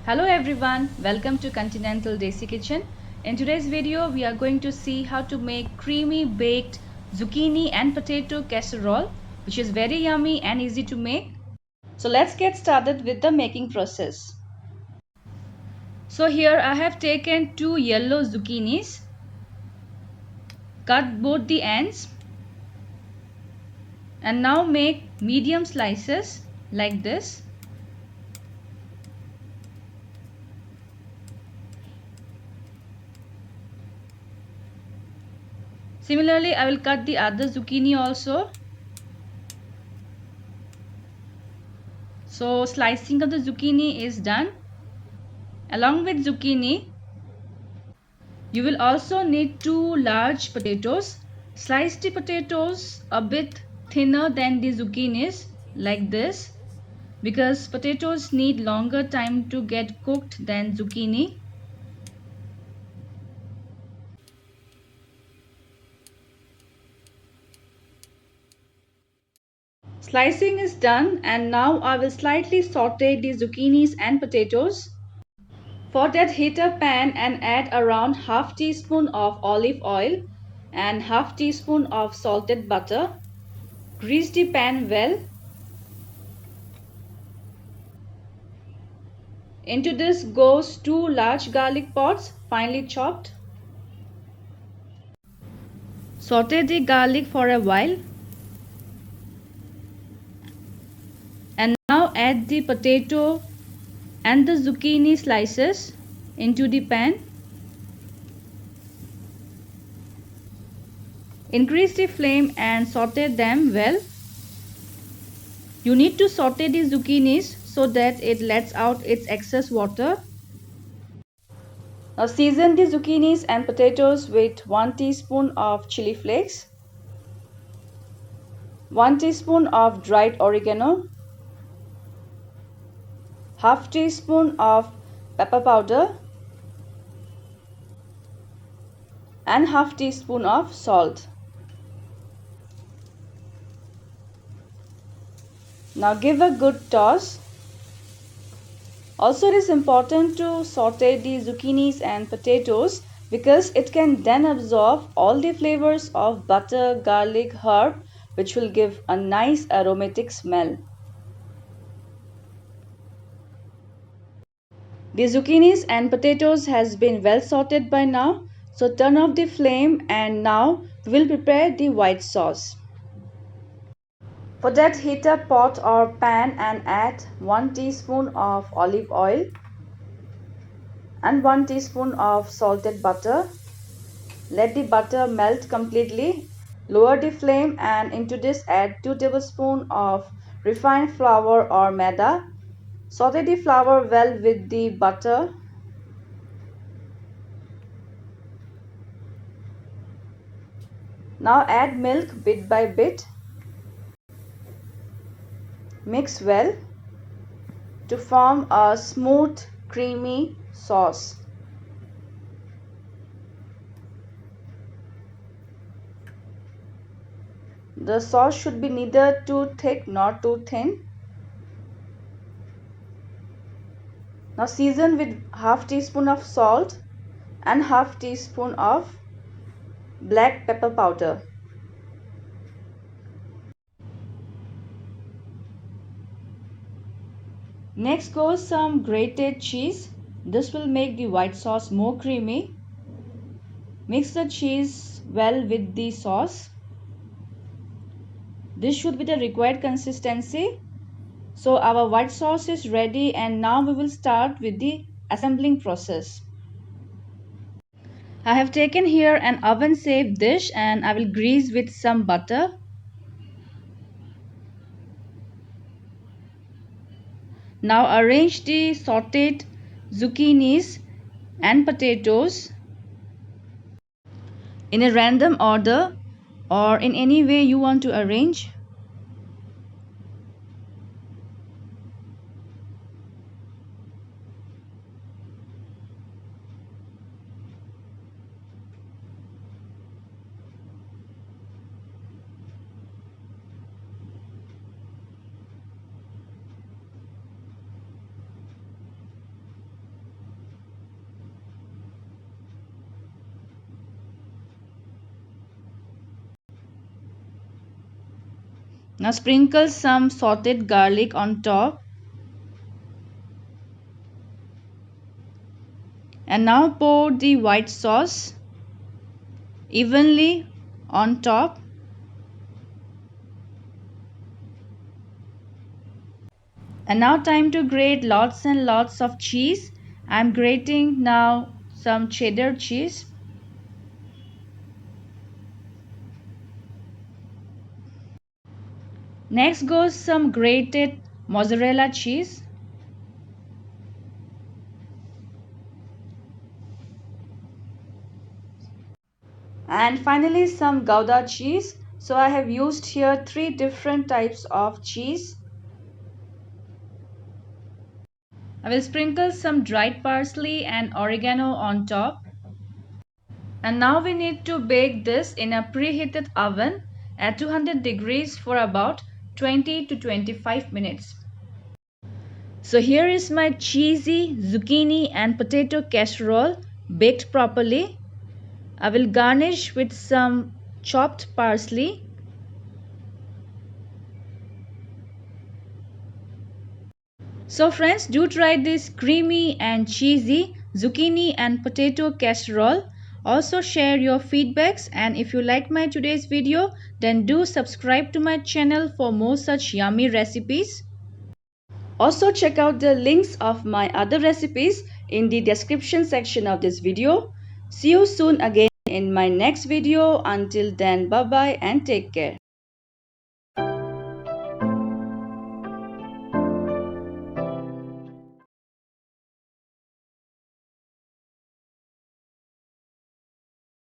Hello everyone, welcome to Continental Desi Kitchen. In today's video, we are going to see how to make creamy baked zucchini and potato casserole, which is very yummy and easy to make. So let's get started with the making process. So here I have taken 2 yellow zucchinis, cut both the ends, and now make medium slices like this. Similarly, I will cut the other zucchini also. So slicing of the zucchini is done. Along with zucchini, you will also need 2 large potatoes. Slice the potatoes a bit thinner than the zucchinis like this because potatoes need longer time to get cooked than zucchini. Slicing is done and now I will slightly saute the zucchinis and potatoes. For that, heat a pan and add around half teaspoon of olive oil and half teaspoon of salted butter. Grease the pan well. Into this goes 2 large garlic pods finely chopped. Saute the garlic for a while. And now add the potato and the zucchini slices into the pan. Increase the flame and saute them well. You need to saute the zucchinis so that it lets out its excess water. Now season the zucchinis and potatoes with 1 teaspoon of chili flakes, 1 teaspoon of dried oregano, half teaspoon of pepper powder and half teaspoon of salt. Now give a good toss. Also, it is important to saute the zucchinis and potatoes because it can then absorb all the flavors of butter, garlic, herb, which will give a nice aromatic smell. The zucchinis and potatoes has been well sauteed by now, so turn off the flame and now we will prepare the white sauce. For that, heat a pot or pan and add 1 teaspoon of olive oil and 1 teaspoon of salted butter. Let the butter melt completely. Lower the flame and into this add 2 tablespoons of refined flour or maida. Saute the flour well with the butter. Now add milk bit by bit. Mix well to form a smooth, creamy sauce. The sauce should be neither too thick nor too thin. Now season with half teaspoon of salt and half teaspoon of black pepper powder. Next goes some grated cheese. This will make the white sauce more creamy. Mix the cheese well with the sauce. This should be the required consistency. So our white sauce is ready and now we will start with the assembling process. I have taken here an oven safe dish and I will grease with some butter. Now arrange the sauteed zucchinis and potatoes in a random order or in any way you want to arrange. Now sprinkle some sauteed garlic on top. And now pour the white sauce evenly on top. And now time to grate lots and lots of cheese. I'm grating now some cheddar cheese. Next goes some grated mozzarella cheese. And finally some gouda cheese. So I have used here 3 different types of cheese. I will sprinkle some dried parsley and oregano on top. And now we need to bake this in a preheated oven at 200 degrees for about 20 to 25 minutes. So here is my cheesy zucchini and potato casserole baked properly. I will garnish with some chopped parsley. So friends, do try this creamy and cheesy zucchini and potato casserole. Also share your feedbacks, and if you like my today's video, then do subscribe to my channel for more such yummy recipes. Also check out the links of my other recipes in the description section of this video. See you soon again in my next video. Until then, bye bye and take care.